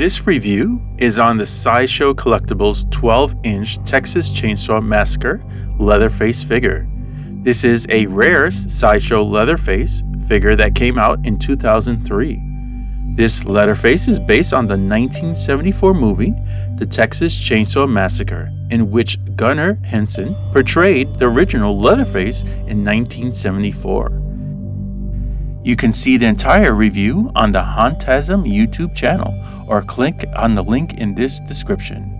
This review is on the Sideshow Collectibles 12-inch Texas Chainsaw Massacre Leatherface figure. This is a rare Sideshow Leatherface figure that came out in 2003. This Leatherface is based on the 1974 movie The Texas Chainsaw Massacre, in which Gunnar Henson portrayed the original Leatherface in 1974. You can see the entire review on the Hauntasm YouTube channel or click on the link in this description.